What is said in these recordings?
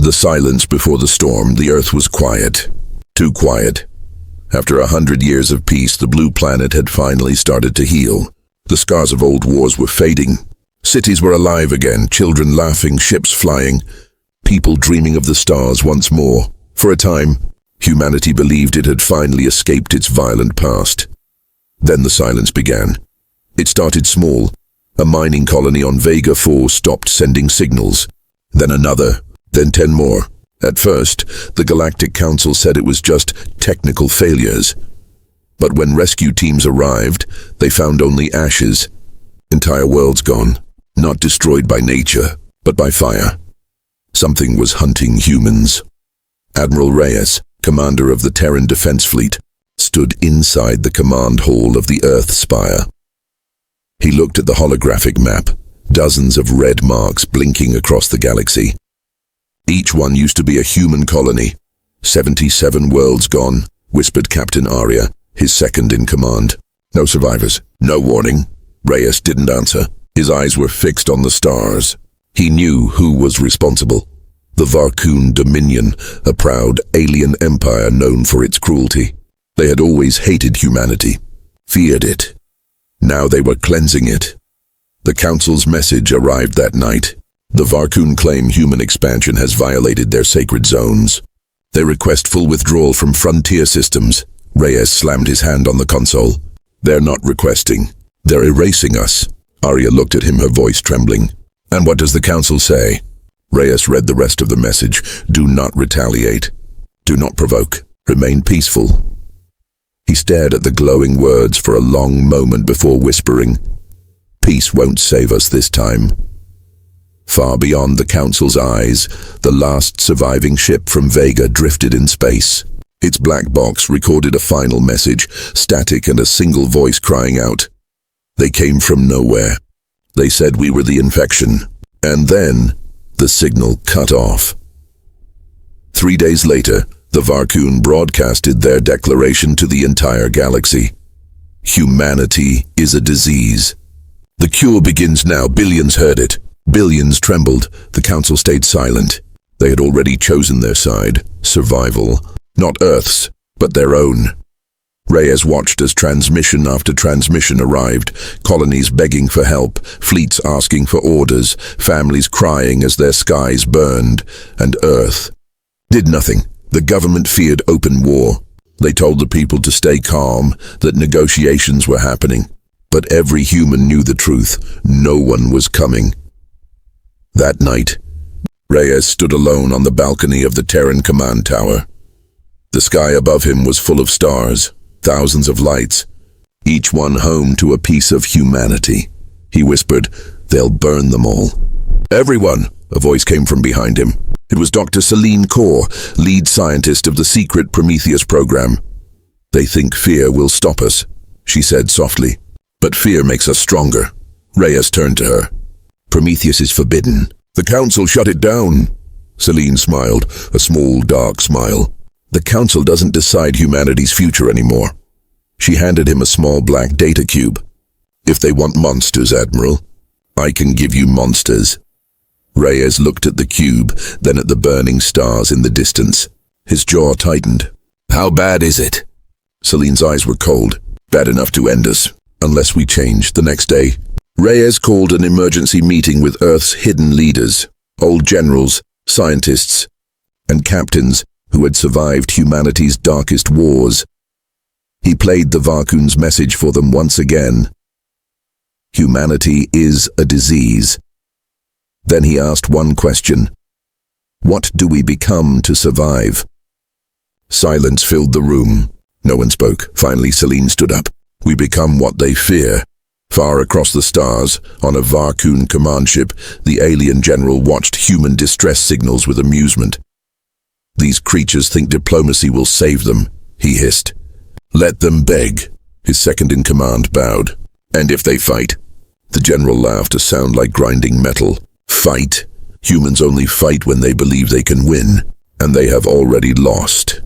The silence before the storm, the Earth was quiet. Too quiet. After 100 years of peace, the blue planet had finally started to heal. The scars of old wars were fading. Cities were alive again, children laughing, ships flying, people dreaming of the stars once more. For a time, humanity believed it had finally escaped its violent past. Then the silence began. It started small. A mining colony on Vega 4 stopped sending signals. Then another, then 10 more. At first, the Galactic Council said it was just technical failures. But when rescue teams arrived, they found only ashes. Entire worlds gone, not destroyed by nature, but by fire. Something was hunting humans. Admiral Reyes, commander of the Terran Defense Fleet, stood inside the command hall of the Earth Spire. He looked at the holographic map, dozens of red marks blinking across the galaxy. Each one used to be a human colony. 77 worlds gone, whispered Captain Arya, his second in command. No survivors, no warning. Reyes didn't answer. His eyes were fixed on the stars. He knew who was responsible. The Varkun Dominion, a proud alien empire known for its cruelty. They had always hated humanity, feared it. Now they were cleansing it. The Council's message arrived that night. The Varkun claim human expansion has violated their sacred zones. They request full withdrawal from frontier systems. Reyes slammed his hand on the console. They're not requesting. They're erasing us. Arya looked at him, her voice trembling. And what does the Council say? Reyes read the rest of the message. Do not retaliate. Do not provoke. Remain peaceful. He stared at the glowing words for a long moment before whispering, Peace won't save us this time. Far beyond the Council's eyes, the last surviving ship from Vega drifted in space. Its black box recorded a final message, static and a single voice crying out. They came from nowhere. They said we were the infection. And then, the signal cut off. 3 days later, the Varkun broadcasted their declaration to the entire galaxy. Humanity is a disease. The cure begins now. Billions heard it. Billions trembled. The Council stayed silent. They had already chosen their side. Survival. Not Earth's, but their own. Reyes watched as transmission after transmission arrived, colonies begging for help, fleets asking for orders, families crying as their skies burned, and Earth did nothing. The government feared open war. They told the people to stay calm, that negotiations were happening. But every human knew the truth. No one was coming. That night, Reyes stood alone on the balcony of the Terran command tower. The sky above him was full of stars, thousands of lights, each one home to a piece of humanity. He whispered, They'll burn them all. Everyone, a voice came from behind him. It was Dr. Celine Kaur, lead scientist of the secret Prometheus program. They think fear will stop us, she said softly. But fear makes us stronger. Reyes turned to her. Prometheus is forbidden. The Council shut it down. Celine smiled, a small, dark smile. The Council doesn't decide humanity's future anymore. She handed him a small black data cube. If they want monsters, Admiral, I can give you monsters. Reyes looked at the cube, then at the burning stars in the distance. His jaw tightened. How bad is it? Celine's eyes were cold. Bad enough to end us, unless we change. The next day, Reyes called an emergency meeting with Earth's hidden leaders, old generals, scientists, and captains who had survived humanity's darkest wars. He played the Varkun's message for them once again. Humanity is a disease. Then he asked one question. What do we become to survive? Silence filled the room. No one spoke. Finally, Celine stood up. We become what they fear. Far across the stars, on a Varkun command ship, the alien general watched human distress signals with amusement. These creatures think diplomacy will save them, he hissed. Let them beg. His second-in-command bowed. And if they fight? The general laughed, a sound like grinding metal. Fight? Humans only fight when they believe they can win, and they have already lost.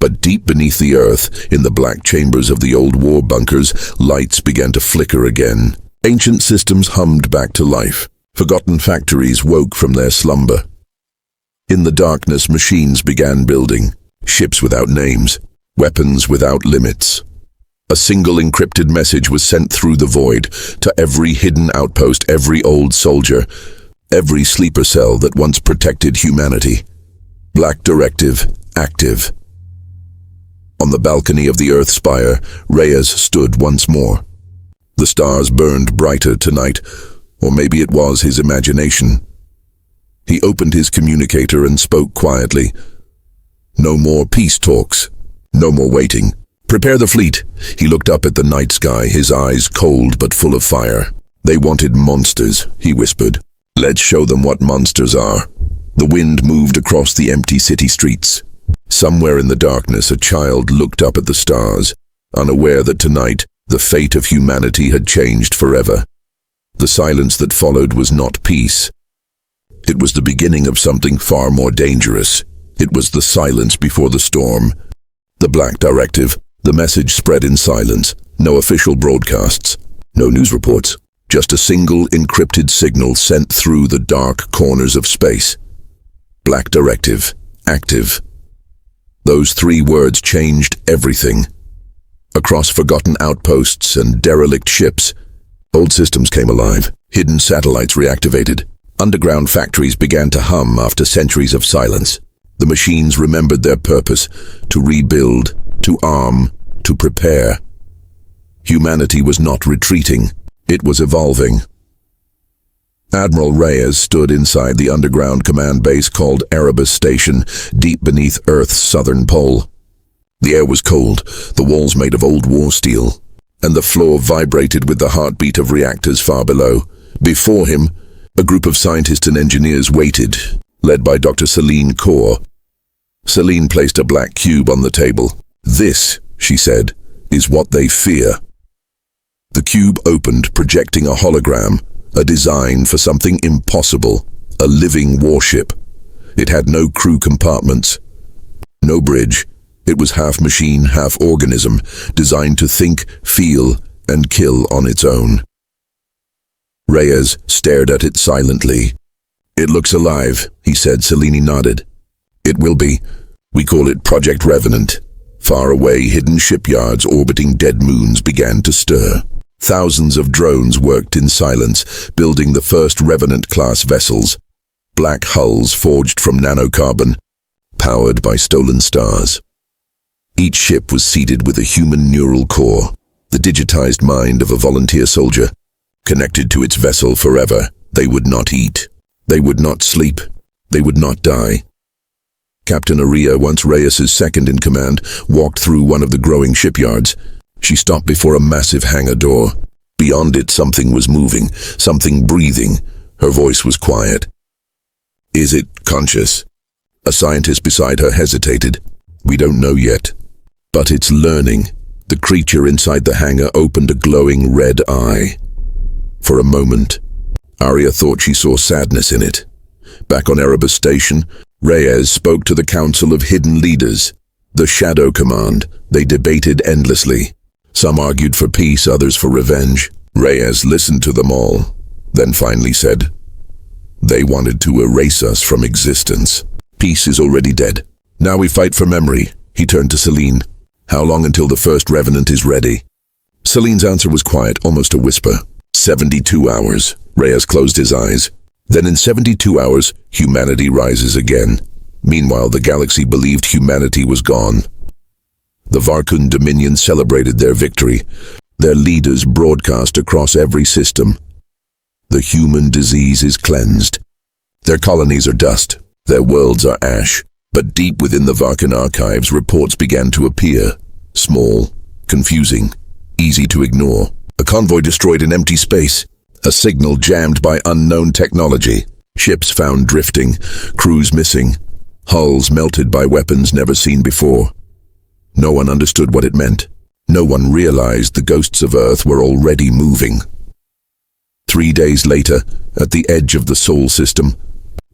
But deep beneath the earth, in the black chambers of the old war bunkers, lights began to flicker again. Ancient systems hummed back to life. Forgotten factories woke from their slumber. In the darkness, machines began building, ships without names, weapons without limits. A single encrypted message was sent through the void to every hidden outpost, every old soldier, every sleeper cell that once protected humanity. Black Directive active. On the balcony of the Earth Spire, Reyes stood once more. The stars burned brighter tonight, or maybe it was his imagination. He opened his communicator and spoke quietly. No more peace talks. No more waiting. Prepare the fleet. He looked up at the night sky, his eyes cold but full of fire. They wanted monsters, he whispered. Let's show them what monsters are. The wind moved across the empty city streets. Somewhere in the darkness, a child looked up at the stars, unaware that tonight the fate of humanity had changed forever. The silence that followed was not peace. It was the beginning of something far more dangerous. It was the silence before the storm. The Black Directive. The message spread in silence. No official broadcasts. No news reports. Just a single encrypted signal sent through the dark corners of space. Black Directive. Active. Those 3 words changed everything. Across forgotten outposts and derelict ships, old systems came alive. Hidden satellites reactivated. Underground factories began to hum after centuries of silence. The machines remembered their purpose: to rebuild, to arm, to prepare. Humanity was not retreating. It was evolving. Admiral Reyes stood inside the underground command base called Erebus Station, deep beneath Earth's southern pole. The air was cold, the walls made of old war steel, and the floor vibrated with the heartbeat of reactors far below. Before him, a group of scientists and engineers waited, led by Dr. Celine Kaur. Celine placed a black cube on the table. This, she said, is what they fear. The cube opened, projecting a hologram, a design for something impossible, a living warship. It had no crew compartments, no bridge. It was half machine, half organism, designed to think, feel, and kill on its own. Reyes stared at it silently. It looks alive, he said. Celine nodded. It will be. We call it Project Revenant. Far away, hidden shipyards orbiting dead moons began to stir. Thousands of drones worked in silence, building the first Revenant-class vessels. Black hulls forged from nanocarbon, powered by stolen stars. Each ship was seeded with a human neural core, the digitized mind of a volunteer soldier. Connected to its vessel forever, they would not eat. They would not sleep. They would not die. Captain Aria, once Reyes's second-in-command, walked through one of the growing shipyards. She stopped before a massive hangar door. Beyond it, something was moving, something breathing. Her voice was quiet. Is it conscious? A scientist beside her hesitated. We don't know yet. But it's learning. The creature inside the hangar opened a glowing red eye. For a moment, Aria thought she saw sadness in it. Back on Erebus Station, Reyes spoke to the Council of Hidden Leaders, the Shadow Command. They debated endlessly. Some argued for peace, others for revenge. Reyes listened to them all, then finally said, They wanted to erase us from existence. Peace is already dead. Now we fight for memory. He turned to Celine. How long until the first Revenant is ready? Celine's answer was quiet, almost a whisper. 72 hours. Reyes closed his eyes. Then in 72 hours, humanity rises again. Meanwhile, the galaxy believed humanity was gone. The Varkun Dominion celebrated their victory. Their leaders broadcast across every system. The human disease is cleansed. Their colonies are dust. Their worlds are ash. But deep within the Varkun archives, reports began to appear. Small, confusing, easy to ignore. A convoy destroyed in empty space. A signal jammed by unknown technology. Ships found drifting. Crews missing. Hulls melted by weapons never seen before. No one understood what it meant. No one realized the ghosts of Earth were already moving. 3 days later, at the edge of the Sol system,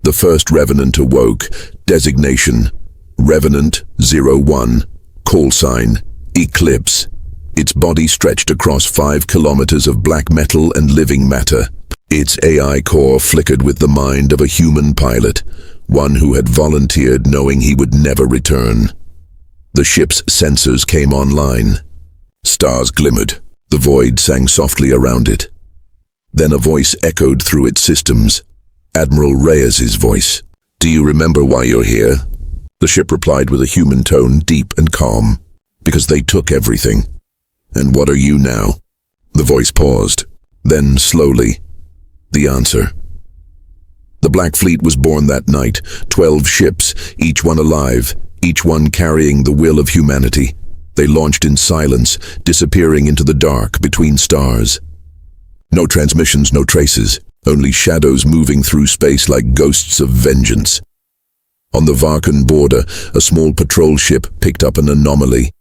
the first Revenant awoke. Designation: Revenant 01. Call sign: Eclipse. Its body stretched across 5 kilometers of black metal and living matter. Its AI core flickered with the mind of a human pilot, one who had volunteered knowing he would never return. The ship's sensors came online. Stars glimmered. The void sang softly around it. Then a voice echoed through its systems. Admiral Reyes's voice. "Do you remember why you're here?" The ship replied with a human tone, deep and calm. "Because they took everything." "And what are you now?" The voice paused. Then, slowly, the answer. The Black Fleet was born that night. 12 ships, each one alive, each one carrying the will of humanity. They launched in silence, disappearing into the dark between stars. No transmissions, no traces, only shadows moving through space like ghosts of vengeance. On the Varkan border, a small patrol ship picked up an anomaly,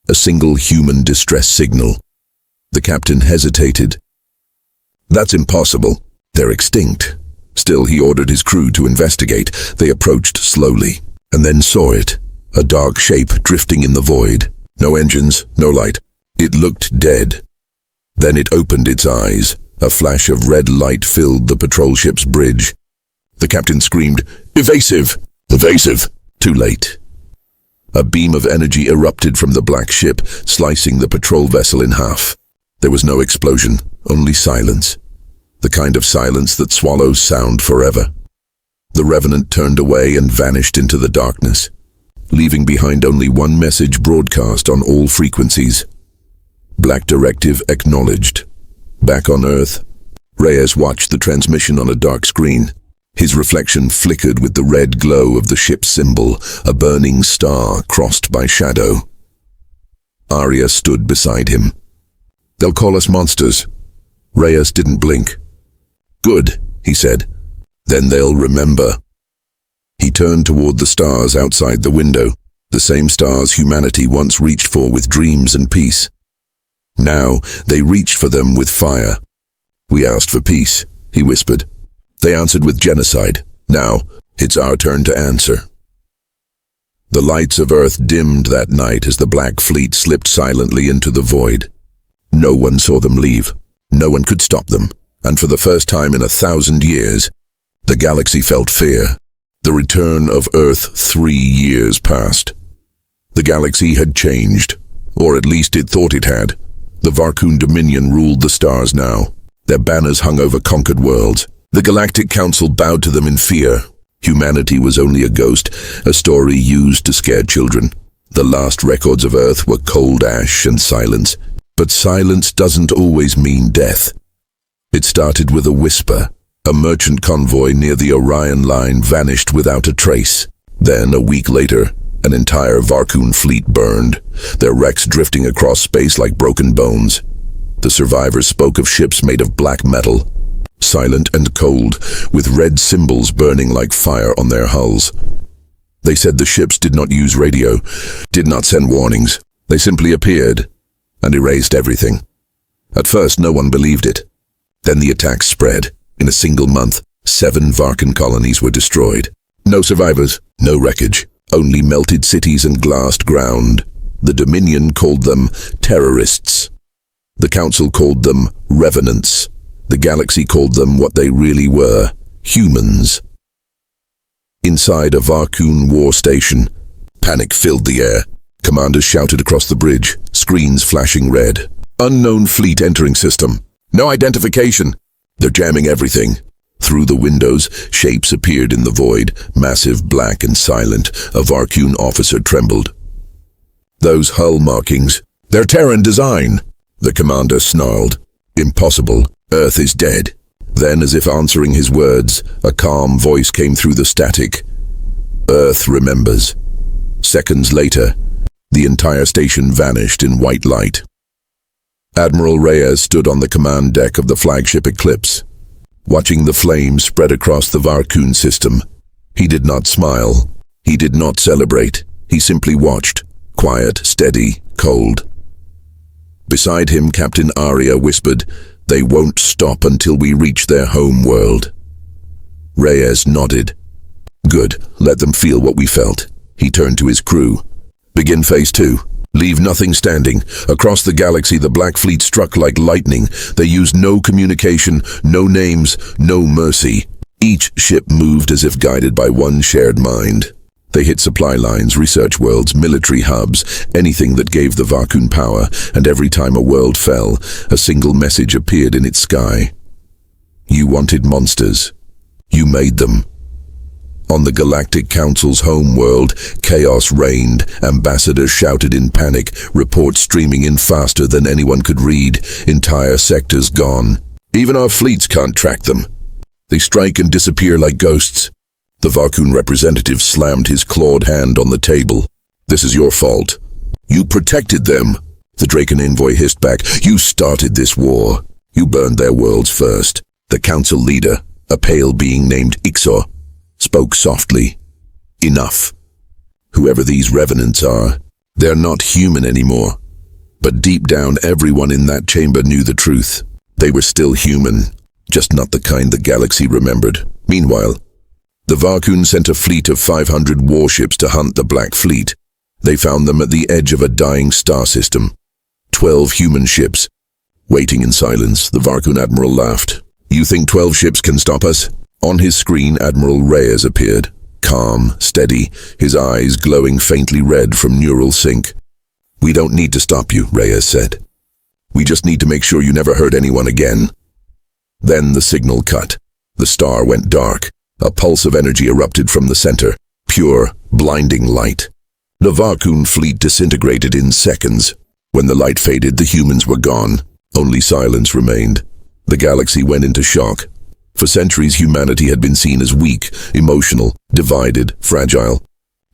a single human distress signal. The captain hesitated. "That's impossible. They're extinct." Still, he ordered his crew to investigate. They approached slowly, and then saw it, a dark shape drifting in the void. No engines, no light. It looked dead. Then it opened its eyes. A flash of red light filled the patrol ship's bridge. The captain screamed, "Evasive! Evasive!" Too late. A beam of energy erupted from the black ship, slicing the patrol vessel in half. There was no explosion, only silence. The kind of silence that swallows sound forever. The Revenant turned away and vanished into the darkness, leaving behind only one message broadcast on all frequencies. Black Directive acknowledged. Back on Earth, Reyes watched the transmission on a dark screen. His reflection flickered with the red glow of the ship's symbol, a burning star crossed by shadow. Arya stood beside him. "They'll call us monsters." Reyes didn't blink. "Good," he said. "Then they'll remember." He turned toward the stars outside the window, the same stars humanity once reached for with dreams and peace. Now they reached for them with fire. "We asked for peace," he whispered. "They answered with genocide. Now it's our turn to answer." The lights of Earth dimmed that night as the Black Fleet slipped silently into the void. No one saw them leave. No one could stop them. And for the first time in 1,000 years, the galaxy felt fear. The return of Earth 3 years passed. The galaxy had changed, or at least it thought it had. The Varkun Dominion ruled the stars now. Their banners hung over conquered worlds. The Galactic Council bowed to them in fear. Humanity was only a ghost, a story used to scare children. The last records of Earth were cold ash and silence. But silence doesn't always mean death. It started with a whisper. A merchant convoy near the Orion line vanished without a trace. Then, a week later, an entire Varkun fleet burned, their wrecks drifting across space like broken bones. The survivors spoke of ships made of black metal, silent and cold, with red symbols burning like fire on their hulls. They said the ships did not use radio, did not send warnings. They simply appeared and erased everything. At first, no one believed it. Then the attacks spread. In a single month, 7 Varkan colonies were destroyed. No survivors, no wreckage, only melted cities and glassed ground. The Dominion called them terrorists. The Council called them revenants. The galaxy called them what they really were, humans. Inside a Varkun war station, panic filled the air. Commanders shouted across the bridge, screens flashing red. "Unknown fleet entering system. No identification." "They're jamming everything." Through the windows, shapes appeared in the void, massive, black and silent. A Varkun officer trembled. "Those hull markings. They're Terran design." The commander snarled. "Impossible. Earth is dead." Then, as if answering his words, a calm voice came through the static. "Earth remembers." Seconds later, the entire station vanished in white light. Admiral Reyes stood on the command deck of the flagship Eclipse, watching the flames spread across the Varkun system. He did not smile. He did not celebrate. He simply watched, quiet, steady, cold. Beside him, Captain Arya whispered, "They won't stop until we reach their home world." Reyes nodded. "Good, let them feel what we felt." He turned to his crew. "Begin Phase 2. Leave nothing standing." Across the galaxy, the Black Fleet struck like lightning. They used no communication, no names, no mercy. Each ship moved as if guided by one shared mind. They hit supply lines, research worlds, military hubs, anything that gave the Vakun power, and every time a world fell, a single message appeared in its sky. You wanted monsters. You made them. On the Galactic Council's home world, chaos reigned. Ambassadors shouted in panic, reports streaming in faster than anyone could read. Entire sectors gone. Even our fleets can't track them. They strike and disappear like ghosts. The Vakun representative slammed his clawed hand on the table. This is your fault. You protected them. The Draken envoy hissed back. You started this war. You burned their worlds first. The council leader, a pale being named Ixor, spoke softly. Enough. Whoever these revenants are, they're not human anymore. But deep down, everyone in that chamber knew the truth. They were still human, just not the kind the galaxy remembered. Meanwhile, the Vakun sent a fleet of 500 warships to hunt the Black Fleet. They found them at the edge of a dying star system. 12 human ships. Waiting in silence, the Vakun admiral laughed. You think 12 ships can stop us? On his screen, Admiral Reyes appeared. Calm, steady, his eyes glowing faintly red from neural sync. We don't need to stop you, Reyes said. We just need to make sure you never hurt anyone again. Then the signal cut. The star went dark. A pulse of energy erupted from the center. Pure, blinding light. The Vakun fleet disintegrated in seconds. When the light faded, the humans were gone. Only silence remained. The galaxy went into shock. For centuries, humanity had been seen as weak, emotional, divided, fragile.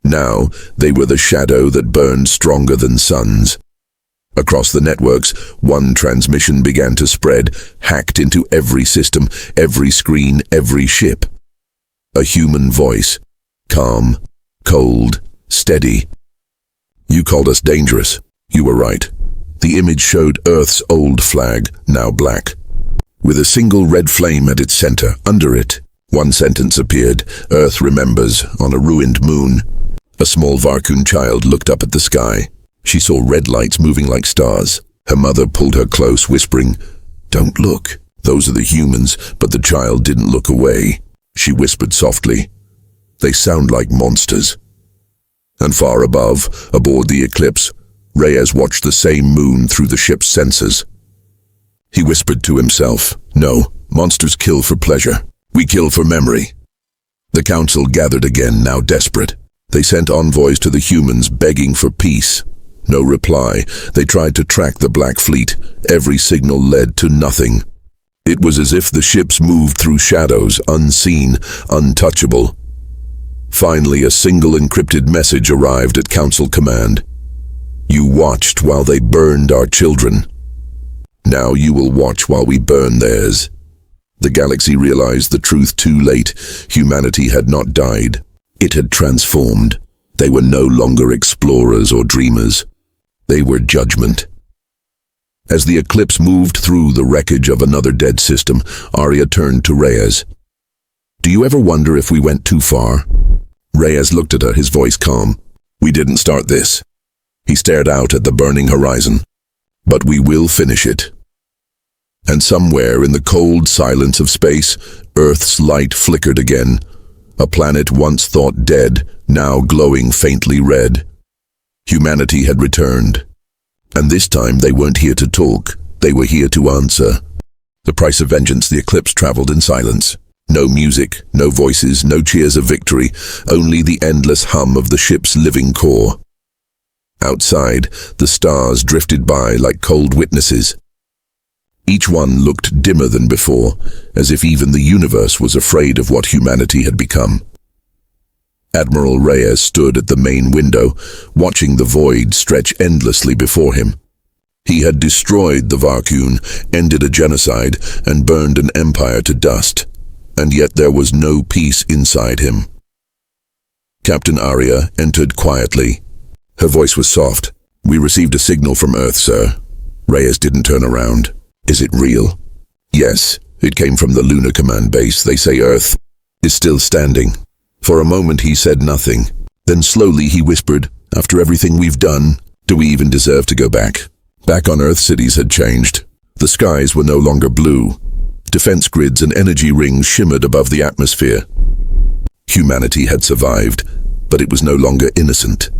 Now, they were the shadow that burned stronger than suns. Across the networks, one transmission began to spread, hacked into every system, every screen, every ship. A human voice, calm, cold, steady. You called us dangerous. You were right. The image showed Earth's old flag, now black. With a single red flame at its center, under it, one sentence appeared, Earth remembers, on a ruined moon. A small Vakun child looked up at the sky. She saw red lights moving like stars. Her mother pulled her close, whispering, Don't look. Those are the humans, but the child didn't look away. She whispered softly, They sound like monsters. And far above, aboard the Eclipse, Reyes watched the same moon through the ship's sensors. He whispered to himself, No, monsters kill for pleasure. We kill for memory. The council gathered again, now desperate. They sent envoys to the humans begging for peace. No reply. They tried to track the Black Fleet. Every signal led to nothing. It was as if the ships moved through shadows, unseen, untouchable. Finally, a single encrypted message arrived at Council Command. You watched while they burned our children. Now you will watch while we burn theirs. The galaxy realized the truth too late. Humanity had not died. It had transformed. They were no longer explorers or dreamers. They were judgment. As the Eclipse moved through the wreckage of another dead system, Arya turned to Reyes. Do you ever wonder if we went too far? Reyes looked at her, his voice calm. We didn't start this. He stared out at the burning horizon. But we will finish it. And somewhere in the cold silence of space, Earth's light flickered again. A planet once thought dead, now glowing faintly red. Humanity had returned. And this time they weren't here to talk, they were here to answer. The price of vengeance, the Eclipse traveled in silence. No music, no voices, no cheers of victory, only the endless hum of the ship's living core. Outside, the stars drifted by like cold witnesses. Each one looked dimmer than before, as if even the universe was afraid of what humanity had become. Admiral Reyes stood at the main window, watching the void stretch endlessly before him. He had destroyed the Vakun, ended a genocide, and burned an empire to dust, and yet there was no peace inside him. Captain Arya entered quietly. Her voice was soft. We received a signal from Earth, sir. Reyes didn't turn around. Is it real? Yes, it came from the Lunar Command Base. They say Earth is still standing. For a moment he said nothing. Then slowly he whispered, After everything we've done, do we even deserve to go back? Back on Earth, cities had changed. The skies were no longer blue. Defense grids and energy rings shimmered above the atmosphere. Humanity had survived, but it was no longer innocent.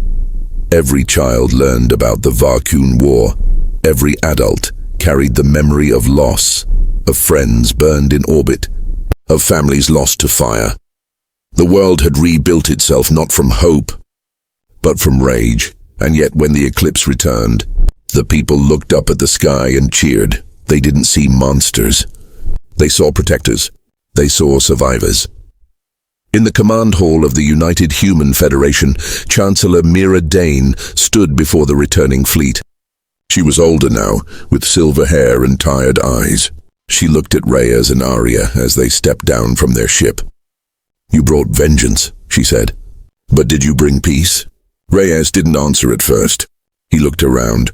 Every child learned about the HFY War. Every adult carried the memory of loss, of friends burned in orbit, of families lost to fire. The world had rebuilt itself not from hope, but from rage. And yet when the eclipse returned, the people looked up at the sky and cheered. They didn't see monsters. They saw protectors. They saw survivors. In the command hall of the United Human Federation, Chancellor Mira Dane stood before the returning fleet. She was older now, with silver hair and tired eyes. She looked at Reyes and Arya as they stepped down from their ship. "You brought vengeance," she said. "But did you bring peace?" Reyes didn't answer at first. He looked around.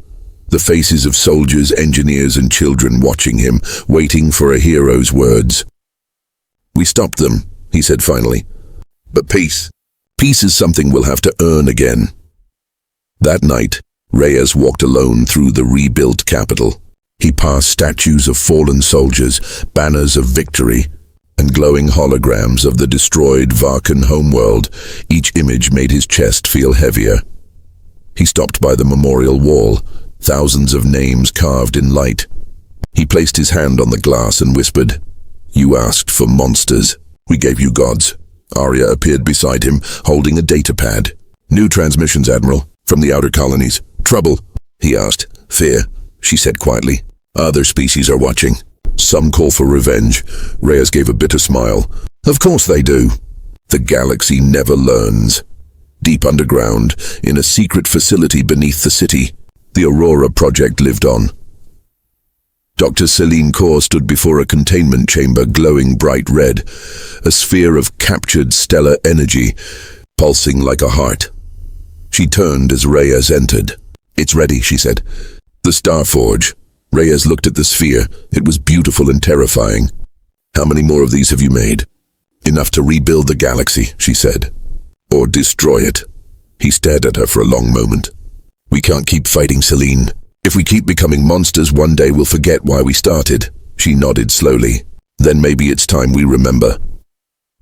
The faces of soldiers, engineers, and children watching him, waiting for a hero's words. "We stopped them," he said finally. "But peace is something we'll have to earn again." That night, Reyes walked alone through the rebuilt capital. He passed statues of fallen soldiers, banners of victory, and glowing holograms of the destroyed Varkan homeworld. Each image made his chest feel heavier. He stopped by the memorial wall, thousands of names carved in light. He placed his hand on the glass and whispered, "You asked for monsters. We gave you gods." Arya appeared beside him, holding a data pad. "New transmissions, Admiral, from the outer colonies. Trouble?" he asked. "Fear," she said quietly. "Other species are watching. Some call for revenge." Reyes gave a bitter smile. "Of course they do. The galaxy never learns." Deep underground, in a secret facility beneath the city, the Aurora project lived on. Dr. Celine Kaur stood before a containment chamber glowing bright red, a sphere of captured stellar energy, pulsing like a heart. She turned as Reyes entered. "It's ready," she said. "The Starforge." Reyes looked at the sphere. It was beautiful and terrifying. "How many more of these have you made?" "Enough to rebuild the galaxy," she said. "Or destroy it." He stared at her for a long moment. "We can't keep fighting, Celine. If we keep becoming monsters, one day we'll forget why we started." She nodded slowly. "Then maybe it's time we remember."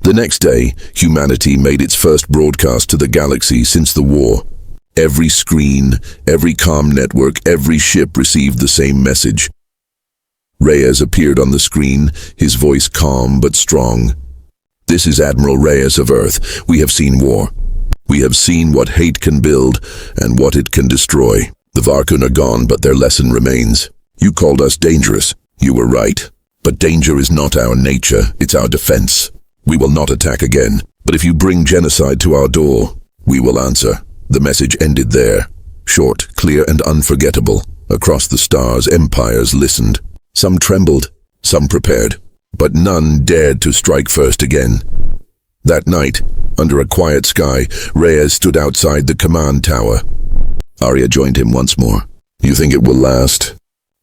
The next day, humanity made its first broadcast to the galaxy since the war. Every screen, every comm network, every ship received the same message. Reyes appeared on the screen, his voice calm but strong. "This is Admiral Reyes of Earth. We have seen war. We have seen what hate can build and what it can destroy. The Varkan are gone, but their lesson remains. You called us dangerous. You were right. But danger is not our nature, it's our defense. We will not attack again. But if you bring genocide to our door, we will answer." The message ended there. Short, clear, and unforgettable. Across the stars, empires listened. Some trembled, some prepared. But none dared to strike first again. That night, under a quiet sky, Reyes stood outside the command tower. Arya joined him once more. "You think it will last?"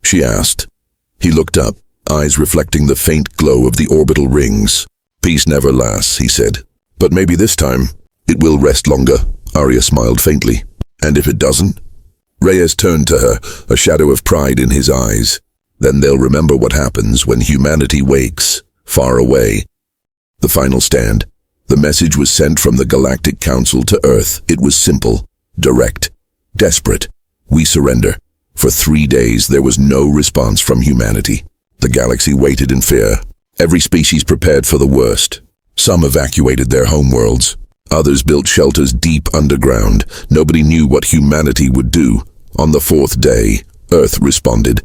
she asked. He looked up, eyes reflecting the faint glow of the orbital rings. "Peace never lasts," he said. "But maybe this time, it will rest longer." Arya smiled faintly. "And if it doesn't?" Reyes turned to her, a shadow of pride in his eyes. "Then they'll remember what happens when humanity wakes, far away." The final stand. The message was sent from the Galactic Council to Earth. It was simple, direct, desperate. "We surrender." For 3 days there was no response from humanity. The galaxy waited in fear. Every species prepared for the worst. Some evacuated their homeworlds. Others built shelters deep underground. Nobody knew what humanity would do. On the 4th day, Earth responded.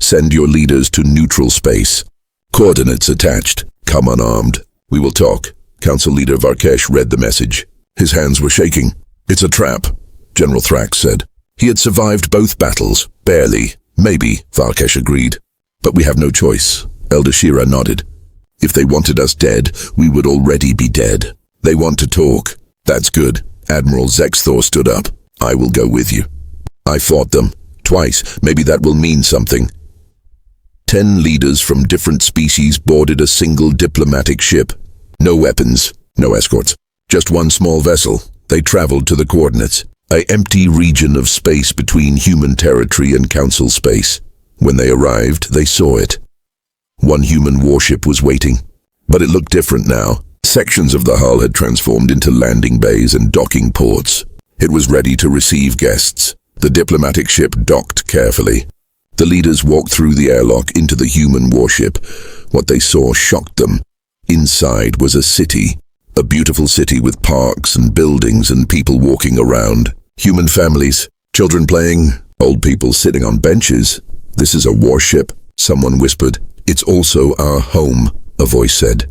"Send your leaders to neutral space. Coordinates attached. Come unarmed. We will talk." Council leader Varkesh read the message. His hands were shaking. "It's a trap," General Thrax said. He had survived both battles. "Barely. Maybe," Varkesh agreed. "But we have no choice." Elder Shira nodded. "If they wanted us dead, we would already be dead. They want to talk." "That's good." Admiral Zexthor stood up. "I will go with you. I fought them. Twice. Maybe that will mean something." 10 leaders from different species boarded a single diplomatic ship. No weapons, no escorts. Just one small vessel. They traveled to the coordinates. An empty region of space between human territory and council space. When they arrived, they saw it. One human warship was waiting, but it looked different now. Sections of the hull had transformed into landing bays and docking ports. It was ready to receive guests. The diplomatic ship docked carefully. The leaders walked through the airlock into the human warship. What they saw shocked them. Inside was a city, a beautiful city with parks and buildings and people walking around. Human families, children playing, old people sitting on benches. "This is a warship," someone whispered. "It's also our home," a voice said.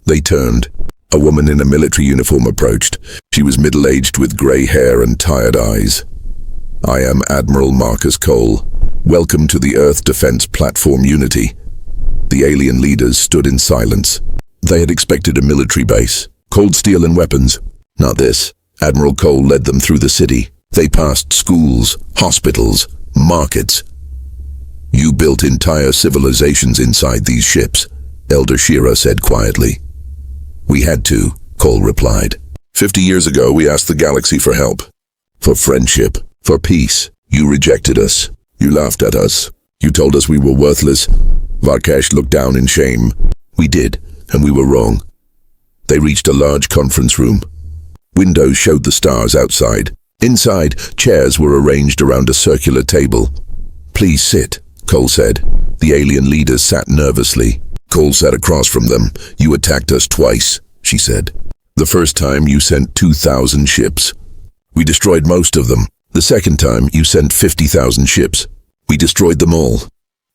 They turned. A woman in a military uniform approached. She was middle-aged with grey hair and tired eyes. "I am Admiral Marcus Cole. Welcome to the Earth Defense Platform Unity." The alien leaders stood in silence. They had expected a military base, cold steel and weapons. Not this. Admiral Cole led them through the city. They passed schools, hospitals, markets. "You built entire civilizations inside these ships," Elder Shira said quietly. "We had to," Cole replied. 50 years ago, we asked the galaxy for help. For friendship, for peace. You rejected us. You laughed at us. You told us we were worthless." Varkesh looked down in shame. "We did, and we were wrong." They reached a large conference room. Windows showed the stars outside. Inside, chairs were arranged around a circular table. "Please sit," Cole said. The alien leaders sat nervously. Cole sat across from them. "You attacked us twice," she said. "The first time you sent 2,000 ships. We destroyed most of them. The second time you sent 50,000 ships. We destroyed them all."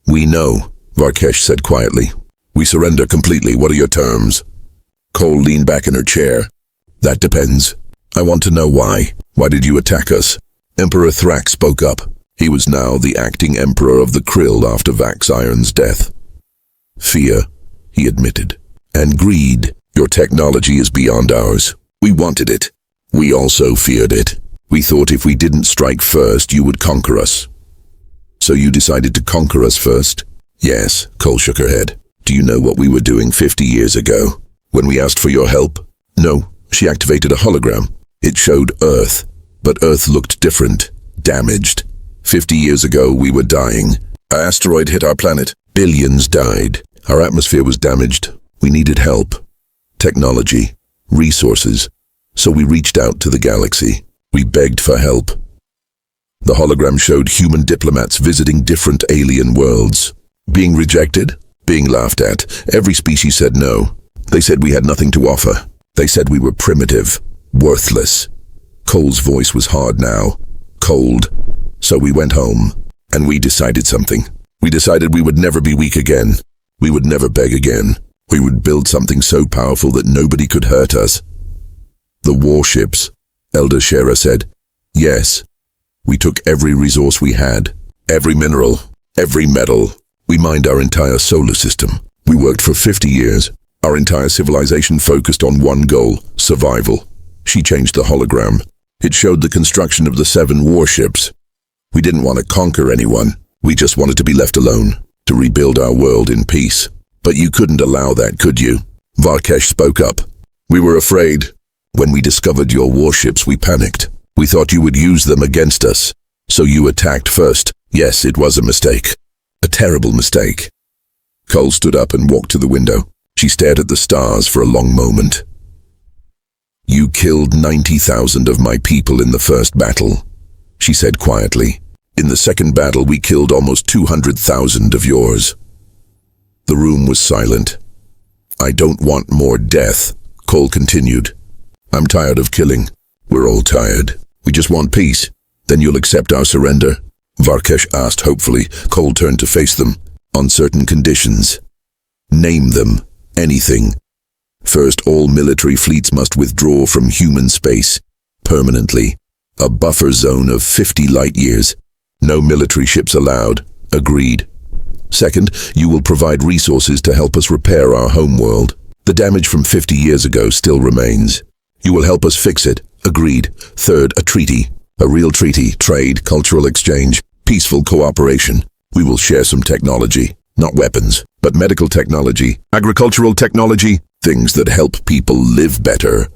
"We know," Varkesh said quietly. "We surrender completely. What are your terms?" Cole leaned back in her chair. "That depends. I want to know why. Why did you attack us?" Emperor Thrak spoke up. He was now the acting emperor of the Krill after Vax Iron's death. "Fear," he admitted. "And greed. Your technology is beyond ours. We wanted it. We also feared it. We thought if we didn't strike first, you would conquer us." "So you decided to conquer us first?" "Yes," Cole shook her head. "Do you know what we were doing 50 years ago, when we asked for your help?" "No." She activated a hologram. It showed Earth, but Earth looked different, damaged. 50 years ago, we were dying. An asteroid hit our planet. Billions died. Our atmosphere was damaged. We needed help. Technology. Resources. So we reached out to the galaxy. We begged for help. The hologram showed human diplomats visiting different alien worlds. Being rejected, being laughed at. Every species said no. They said we had nothing to offer. They said we were primitive, worthless. Cole's voice was hard now, cold. So we went home, and we decided something. We decided we would never be weak again. We would never beg again. We would build something so powerful that nobody could hurt us. "The warships," Elder Shera said. "Yes. We took every resource we had, every mineral, every metal. We mined our entire solar system. We worked for 50 years. Our entire civilization focused on one goal, survival." She changed the hologram. It showed the construction of the 7 warships. "We didn't want to conquer anyone. We just wanted to be left alone, to rebuild our world in peace. But you couldn't allow that, could you?" Varkesh spoke up. "We were afraid. When we discovered your warships, we panicked. We thought you would use them against us. So you attacked first. Yes, it was a mistake. A terrible mistake." Cole stood up and walked to the window. She stared at the stars for a long moment. "You killed 90,000 of my people in the first battle," she said quietly. "In the second battle, we killed almost 200,000 of yours." The room was silent. "I don't want more death," Cole continued. "I'm tired of killing. We're all tired. We just want peace. Then you'll accept our surrender?" Varkesh asked hopefully. Cole turned to face them. "On certain conditions." "Name them. Anything." "First, all military fleets must withdraw from human space, permanently. A buffer zone of 50 light years. No military ships allowed." "Agreed." "Second, you will provide resources to help us repair our home world. The damage from 50 years ago still remains. You will help us fix it." "Agreed." "Third, a treaty. A real treaty, trade, cultural exchange, peaceful cooperation. We will share some technology, not weapons, but medical technology, agricultural technology, things that help people live better."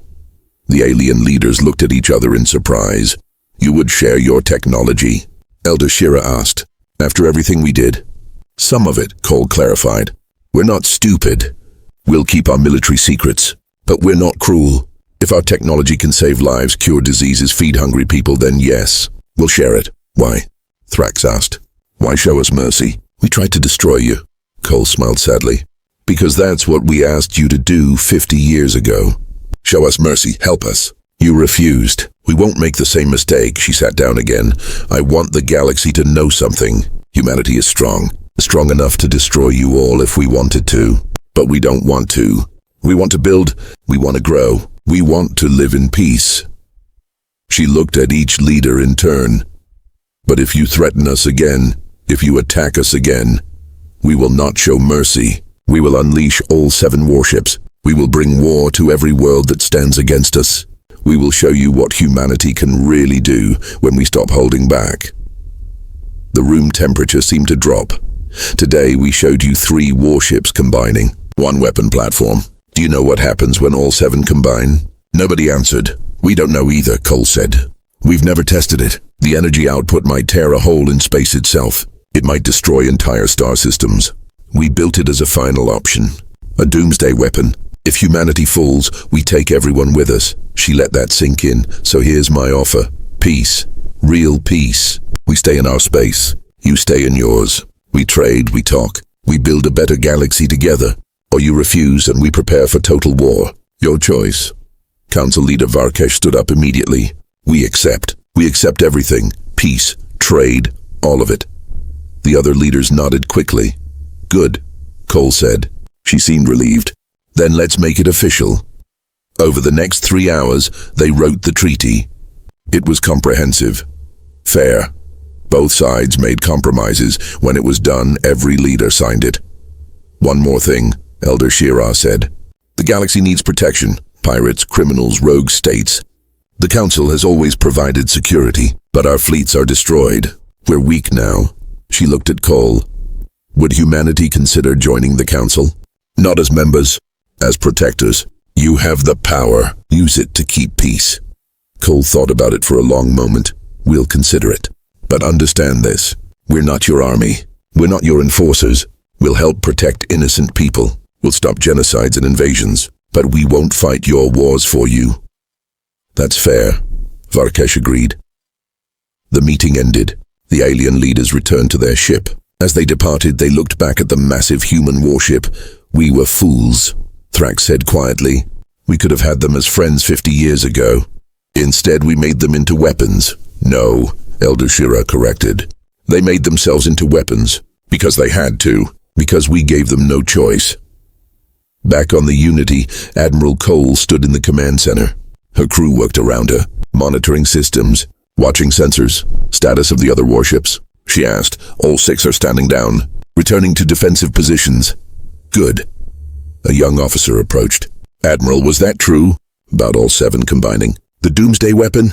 The alien leaders looked at each other in surprise. "You would share your technology?" Elder Shira asked. "After everything we did?" "Some of it," Cole clarified. We're not stupid. We'll keep our military secrets, but we're not cruel. If our technology can save lives, cure diseases, feed hungry people, then yes, we'll share it. Why? Thrax asked. Why show us mercy? We tried to destroy you. Cole smiled sadly. Because that's what we asked you to do 50 years ago. Show us mercy, help us. You refused. We won't make the same mistake. She sat down again. I want the galaxy to know something. Humanity is strong enough to destroy you all if we wanted to. But we don't want to. We want to build, we want to grow, we want to live in peace. She looked at each leader in turn. But if you threaten us again, if you attack us again, we will not show mercy. We will unleash all 7 warships. We will bring war to every world that stands against us. We will show you what humanity can really do when we stop holding back. The room temperature seemed to drop. Today we showed you 3 warships combining, 1 weapon platform. Do you know what happens when all 7 combine? Nobody answered. We don't know either, Cole said. We've never tested it. The energy output might tear a hole in space itself. It might destroy entire star systems. We built it as a final option. A doomsday weapon. If humanity falls, we take everyone with us. She let that sink in, so here's my offer. Peace. Real peace. We stay in our space. You stay in yours. We trade, we talk. We build a better galaxy together. Or you refuse and we prepare for total war. Your choice. Council leader Varkesh stood up immediately. We accept. We accept everything. Peace, trade, all of it. The other leaders nodded quickly. Good, Cole said. She seemed relieved. Then let's make it official. Over the next 3 hours, they wrote the treaty. It was comprehensive. Fair. Both sides made compromises. When it was done, every leader signed it. One more thing, Elder Shira said. The galaxy needs protection. Pirates, criminals, rogue states. The Council has always provided security, but our fleets are destroyed. We're weak now. She looked at Cole. Would humanity consider joining the Council? Not as members, as protectors. You have the power. Use it to keep peace. Cole thought about it for a long moment. We'll consider it. But understand this. We're not your army. We're not your enforcers. We'll help protect innocent people. We'll stop genocides and invasions. But we won't fight your wars for you. That's fair, Varkesh agreed. The meeting ended. The alien leaders returned to their ship. As they departed, they looked back at the massive human warship. We were fools, Thrax said quietly. We could have had them as friends 50 years ago. Instead, we made them into weapons. No, Elder Shira corrected. They made themselves into weapons. Because they had to. Because we gave them no choice. Back on the Unity, Admiral Cole stood in the command center. Her crew worked around her, monitoring systems, watching sensors, status of the other warships. She asked. All 6 are standing down, returning to defensive positions. Good. A young officer approached. Admiral, was that true? About all 7 combining. The doomsday weapon?